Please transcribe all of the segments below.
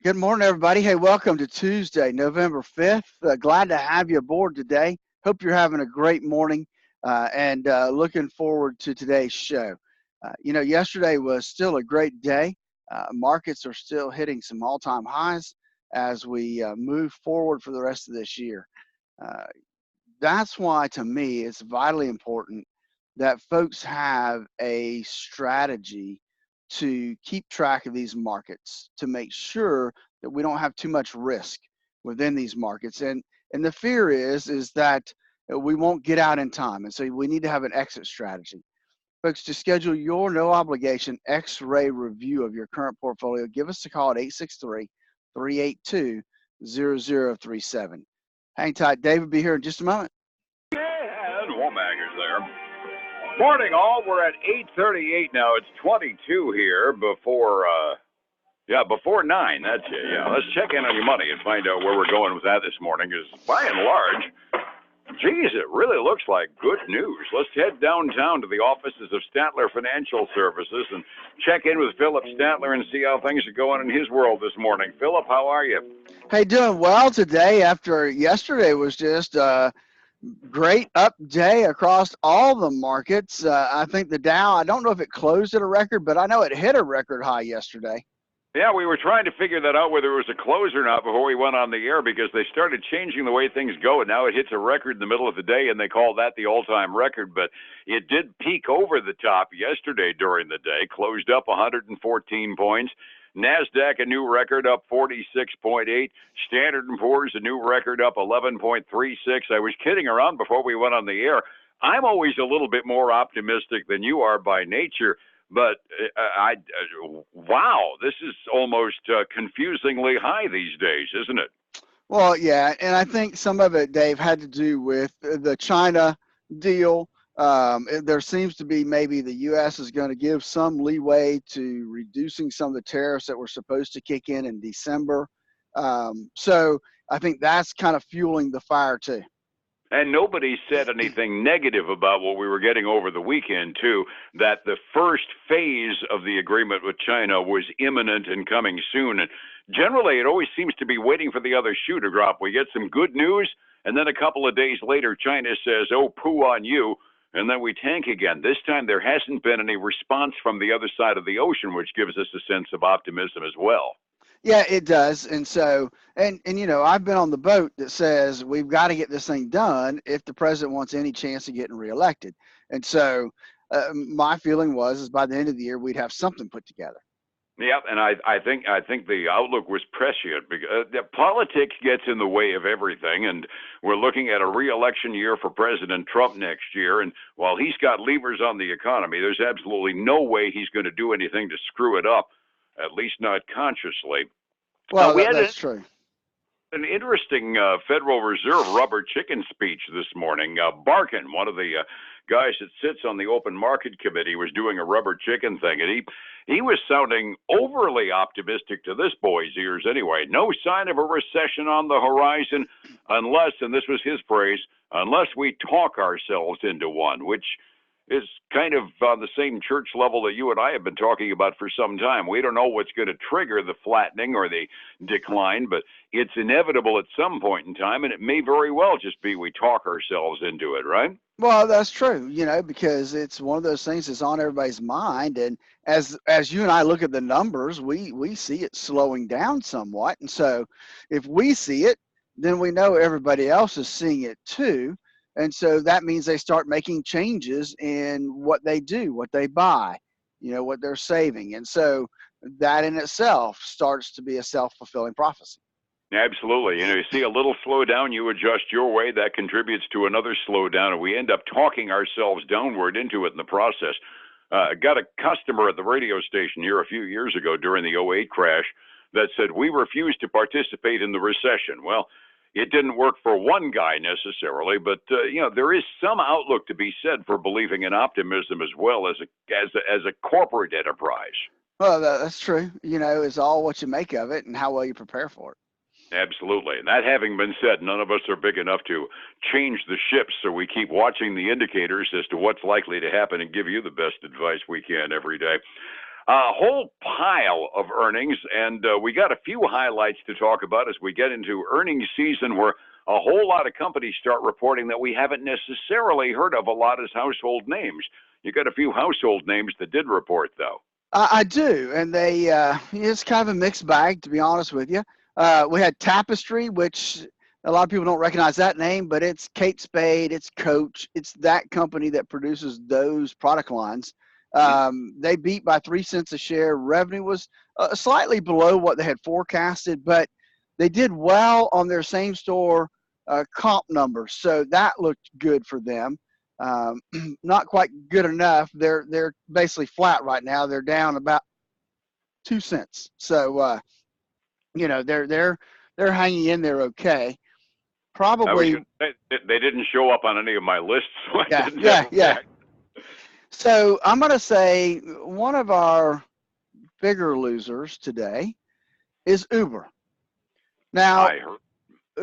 Good morning, everybody. Hey, welcome to Tuesday, November 5th. Glad to have you aboard today. Hope you're having a great morning and looking forward to today's show. Yesterday was still a great day. Markets are still hitting some all-time highs as we move forward for the rest of this year. Uh, that's why, to me, it's vitally important that folks have a strategy to keep track of these markets to make sure that we don't have too much risk within these markets. And the fear is that we won't get out in time. And so we need to have an exit strategy. Folks, to schedule your no obligation X-ray review of your current portfolio, give us a call at 863-382-0037. Hang tight. David will be here in just a moment. And Womack is there. Morning, all. We're at 8:38 now. It's 22 here before 9. That's it. Yeah, let's check in on your money and find out where we're going with that this morning. Because by and large, geez, it really looks like good news. Let's head downtown to the offices of Statler Financial Services and check in with Phillip Statler and see how things are going in his world this morning. Phillip, how are you? Hey, doing well today after yesterday was just great up day across all the markets. I think the Dow, I don't know if it closed at a record, but I know it hit a record high yesterday. Yeah, we were trying to figure that out, whether it was a close or not, before we went on the air, because they started changing the way things go, and now it hits a record in the middle of the day, and they call that the all-time record. But it did peak over the top yesterday during the day, closed up 114 points. NASDAQ, a new record, up 46.8. Standard & Poor's, a new record, up 11.36. I was kidding around before we went on the air. I'm always a little bit more optimistic than you are by nature. But wow, this is almost confusingly high these days, isn't it? Well, yeah, and I think some of it, Dave, had to do with the China deal. There seems to be maybe the U.S. is going to give some leeway to reducing some of the tariffs that were supposed to kick in December. So I think that's kind of fueling the fire too. And nobody said anything negative about what we were getting over the weekend, too, that the first phase of the agreement with China was imminent and coming soon. And generally, it always seems to be waiting for the other shoe to drop. We get some good news, and then a couple of days later, China says, oh, poo on you, and then we tank again. This time, there hasn't been any response from the other side of the ocean, which gives us a sense of optimism as well. Yeah, it does. And so, and I've been on the boat that says we've got to get this thing done if the president wants any chance of getting reelected. And so my feeling is by the end of the year, we'd have something put together. Yeah, and I think the outlook was prescient because politics gets in the way of everything, and we're looking at a re-election year for President Trump next year. And while he's got levers on the economy, there's absolutely no way he's going to do anything to screw it up. At least not consciously. Well, that's true. An interesting Federal Reserve rubber chicken speech this morning. Barkin, one of the guys that sits on the Open Market Committee, was doing a rubber chicken thing, and he was sounding overly optimistic to this boy's ears anyway. No sign of a recession on the horizon unless, and this was his phrase, unless we talk ourselves into one, which is kind of on the same church level that you and I have been talking about for some time. We don't know what's going to trigger the flattening or the decline, but it's inevitable at some point in time, and it may very well just be we talk ourselves into it, right? Well, that's true, because it's one of those things that's on everybody's mind. And as you and I look at the numbers, we see it slowing down somewhat. And so if we see it, then we know everybody else is seeing it too. And so that means they start making changes in what they do, what they buy, what they're saving. And so that in itself starts to be a self-fulfilling prophecy. Absolutely. You see a little slowdown, you adjust your way, that contributes to another slowdown, and we end up talking ourselves downward into it in the process. Got a customer at the radio station here a few years ago during the '08 crash that said, we refuse to participate in the recession. Well, it didn't work for one guy necessarily, but there is some outlook to be said for believing in optimism as well as a corporate enterprise. Well, that's true. It's all what you make of it and how well you prepare for it. Absolutely. And that having been said, none of us are big enough to change the ship, so we keep watching the indicators as to what's likely to happen and give you the best advice we can every day. A whole pile of earnings, and we got a few highlights to talk about as we get into earnings season, where a whole lot of companies start reporting that we haven't necessarily heard of a lot as household names. You got a few household names that did report, though. I do, and it's kind of a mixed bag, to be honest with you. We had Tapestry, which a lot of people don't recognize that name, but it's Kate Spade, it's Coach, it's that company that produces those product lines. Mm-hmm. They beat by 3 cents a share. Revenue was slightly below what they had forecasted, but they did well on their same store comp numbers, so that looked good for them. Um, Not quite good enough. They're basically flat right now. They're down about 2 cents. So they're hanging in there okay. I was Probably going to say they didn't show up on any of my lists, so I yeah didn't have yeah them yeah. back. So I'm gonna say one of our bigger losers today is Uber. Now I heard.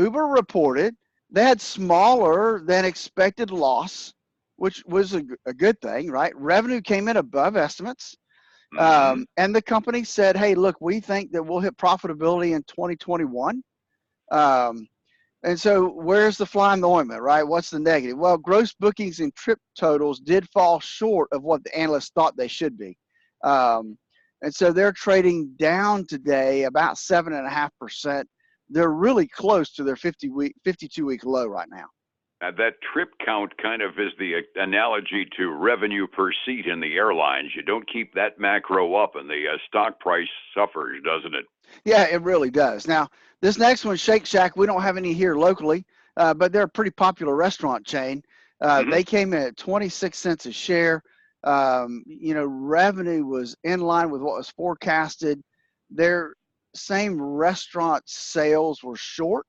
Uber reported they had smaller than expected loss, which was a good thing, right? Revenue came in above estimates. Mm-hmm. And the company said, hey, look, we think that we'll hit profitability in 2021. Um, and so where's the fly in the ointment, right? What's the negative? Well, gross bookings and trip totals did fall short of what the analysts thought they should be. Um, and so they're trading down today about 7.5%. They're really close to their 52-week low right now. That trip count kind of is the analogy to revenue per seat in the airlines. You don't keep that macro up, and the stock price suffers, doesn't it? Yeah, it really does. Now, this next one, Shake Shack, we don't have any here locally, but they're a pretty popular restaurant chain. Mm-hmm. They came in at 26 cents a share. Revenue was in line with what was forecasted. Their same restaurant sales were short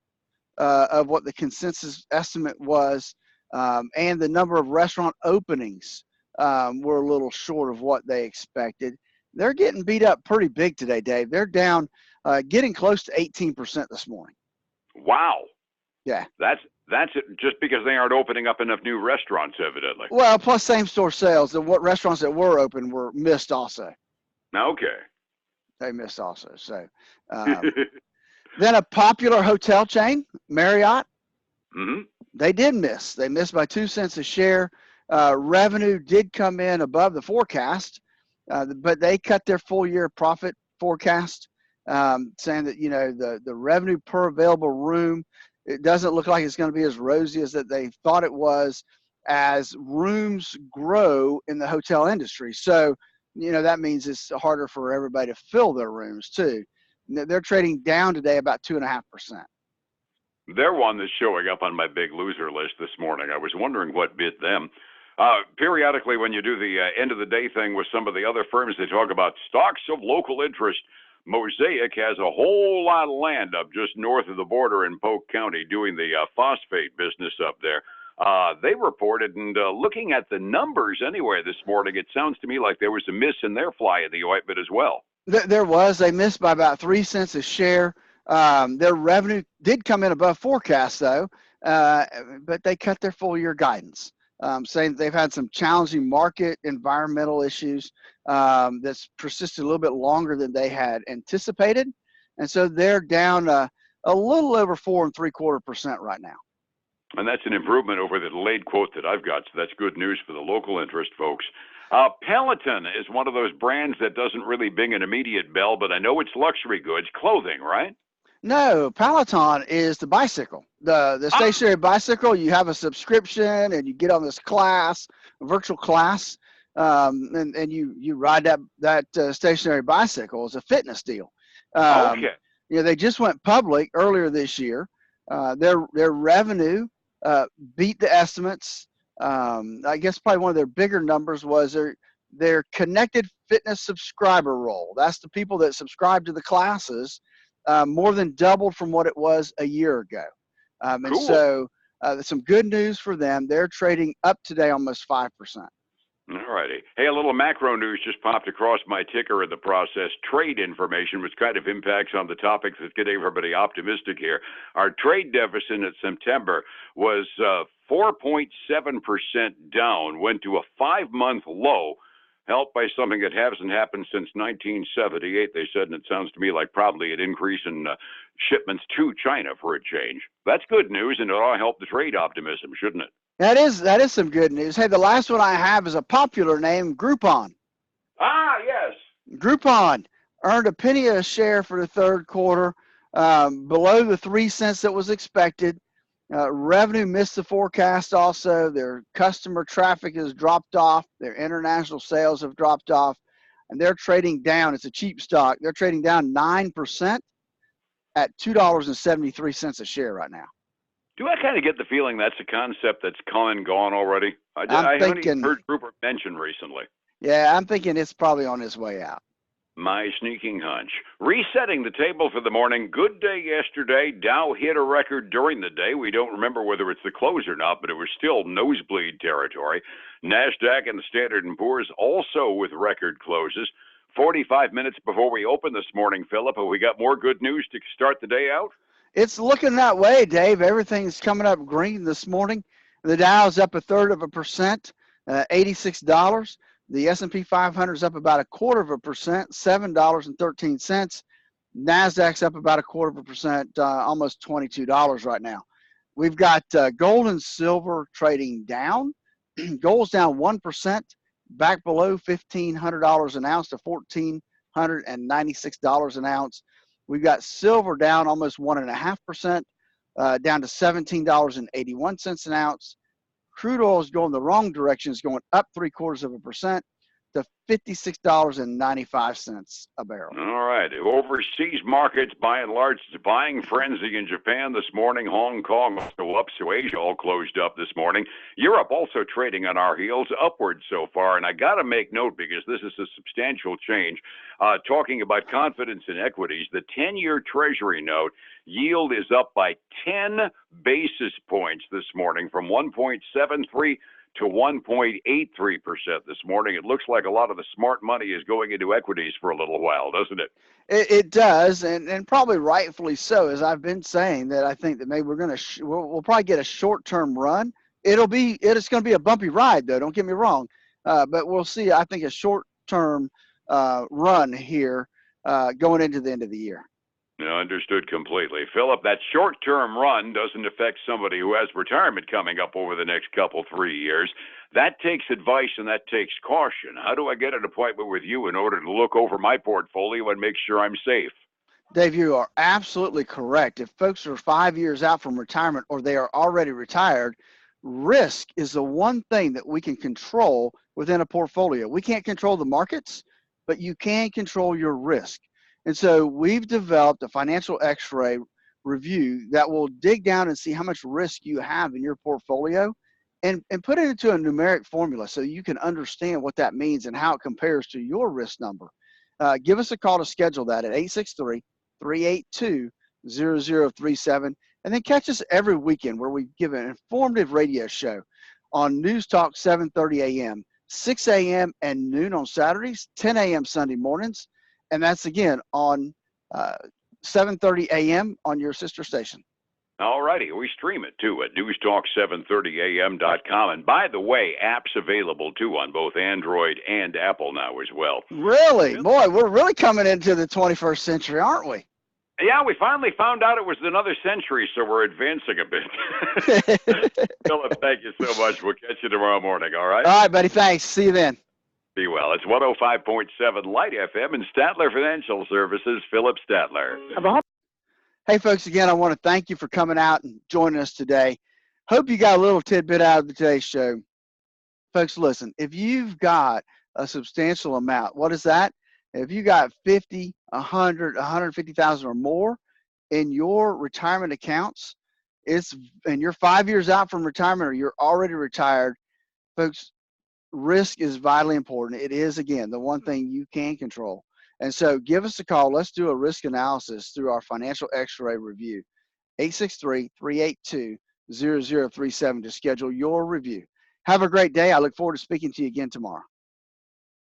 of what the consensus estimate was, and the number of restaurant openings were a little short of what they expected. They're getting beat up pretty big today, Dave. They're down, getting close to 18% this morning. Wow, Yeah. that's it. Just because they aren't opening up enough new restaurants, evidently. Well, plus same store sales. And what restaurants that were open were missed also. Okay. They missed also. So then a popular hotel chain, Marriott, Mm-hmm. they did miss. They missed by 2 cents a share. Revenue did come in above the forecast, but they cut their full year profit forecast, saying that the revenue per available room, it doesn't look like it's going to be as rosy as that they thought it was, as rooms grow in the hotel industry. So that means it's harder for everybody to fill their rooms too. They're trading down today about 2.5%. They're one that's showing up on my big loser list this morning. I was wondering what bit them. Periodically, when you do the end of the day thing with some of the other firms, they talk about stocks of local interest. Mosaic has a whole lot of land up just north of the border in Polk County doing the phosphate business up there. They reported, and looking at the numbers anyway this morning, it sounds to me like there was a miss in their fly in the ointment as well. There was. They missed by about 3 cents a share. Their revenue did come in above forecast, though, but they cut their full year guidance, saying they've had some challenging market environmental issues that's persisted a little bit longer than they had anticipated. And so they're down a little over 4.75% right now. And that's an improvement over the delayed quote that I've got. So that's good news for the local interest folks. Peloton is one of those brands that doesn't really bing an immediate bell, but I know it's luxury goods, clothing, right? No, Peloton is the bicycle, the Ah, stationary bicycle. You have a subscription and you get on this class, a virtual class, and you ride that stationary bicycle. It's a fitness deal. Um, okay. they just went public earlier this year. Their revenue beat the estimates. I guess probably one of their bigger numbers was their connected fitness subscriber roll. That's the people that subscribe to the classes, more than doubled from what it was a year ago. And Cool. so some good news for them. They're trading up today almost 5%. All righty. Hey, a little macro news just popped across my ticker in the process. Trade information, which kind of impacts on the topics that get everybody optimistic here. Our trade deficit in September was 4.7% down, went to a 5-month low. helped by something that hasn't happened since 1978, they said, and it sounds to me like probably an increase in shipments to China for a change. That's good news, and it ought to help the trade optimism, shouldn't it? That is some good news. Hey, the last one I have is a popular name, Groupon. Ah, yes. Groupon earned a penny a share for the third quarter, below the 3 cents that was expected. Revenue missed the forecast also. Their customer traffic has dropped off. Their international sales have dropped off. And they're trading down. It's a cheap stock. They're trading down 9% at $2.73 a share right now. Do I kind of get the feeling that's a concept that's come and gone already? I haven't even heard Rupert mention recently. Yeah, I'm thinking it's probably on its way out. My sneaking hunch. Resetting the table for the morning. Good day yesterday. Dow hit a record during the day. We don't remember whether it's the close or not, but it was still nosebleed territory. NASDAQ and the Standard & Poor's also with record closes. 45 minutes before we open this morning, Phillip, have we got more good news to start the day out? It's looking that way, Dave. Everything's coming up green this morning. The Dow's up 1/3%, $86. The S&P 500 is up about 1/4%, $7.13. NASDAQ's up about 1/4%, almost $22 right now. We've got gold and silver trading down. Gold's down 1%, back below $1,500 an ounce to $1,496 an ounce. We've got silver down almost 1.5%, down to $17.81 an ounce. Crude oil is going the wrong direction. It's going up 0.75% to $56.95 a barrel. All right. Overseas markets, by and large, it's a buying frenzy in Japan this morning. Hong Kong also up, so Asia all closed up this morning. Europe also trading on our heels, upward so far. And I got to make note, because this is a substantial change, talking about confidence in equities, the 10-year Treasury note yield is up by 10 basis points this morning, from 1.73 to 1.83% this morning. It looks like a lot of the smart money is going into equities for a little while, doesn't it? It does, and probably rightfully so. As I've been saying, that I think that maybe we'll probably get a short-term run. It's going to be a bumpy ride, though. Don't get me wrong, but we'll see. I think a short-term run here going into the end of the year. No, understood completely. Phillip, that short-term run doesn't affect somebody who has retirement coming up over the next 3 years. That takes advice and that takes caution. How do I get an appointment with you in order to look over my portfolio and make sure I'm safe? Dave, you are absolutely correct. If folks are 5 years out from retirement, or they are already retired, risk is the one thing that we can control within a portfolio. We can't control the markets, but you can control your risk. And so we've developed a financial x-ray review that will dig down and see how much risk you have in your portfolio, and put it into a numeric formula so you can understand what that means and how it compares to your risk number. Give us a call to schedule that at 863-382-0037. And then catch us every weekend, where we give an informative radio show on News Talk 7:30 a.m., 6 a.m. and noon on Saturdays, 10 a.m. Sunday mornings. And that's, again, on 7:30 a.m. on your sister station. All righty. We stream it, too, at newstalk730am.com. And by the way, apps available, too, on both Android and Apple now as well. Really? Boy, we're really coming into the 21st century, aren't we? Yeah, we finally found out it was another century, so we're advancing a bit. Phillip, thank you so much. We'll catch you tomorrow morning, all right? All right, buddy. Thanks. See you then. Be well. It's 105.7 Light FM and Statler Financial Services, Phillip Statler. Hey, folks, again, I want to thank you for coming out and joining us today. Hope you got a little tidbit out of today's show. Folks, listen, if you've got a substantial amount, what is that? If you got 50, 100, 150,000 or more in your retirement accounts, and you're 5 years out from retirement, or you're already retired, folks, risk is vitally important. It is, again, the one thing you can control. And so give us a call. Let's do a risk analysis through our financial x-ray review. 863-382-0037 to schedule your review. Have a great day. I look forward to speaking to you again tomorrow.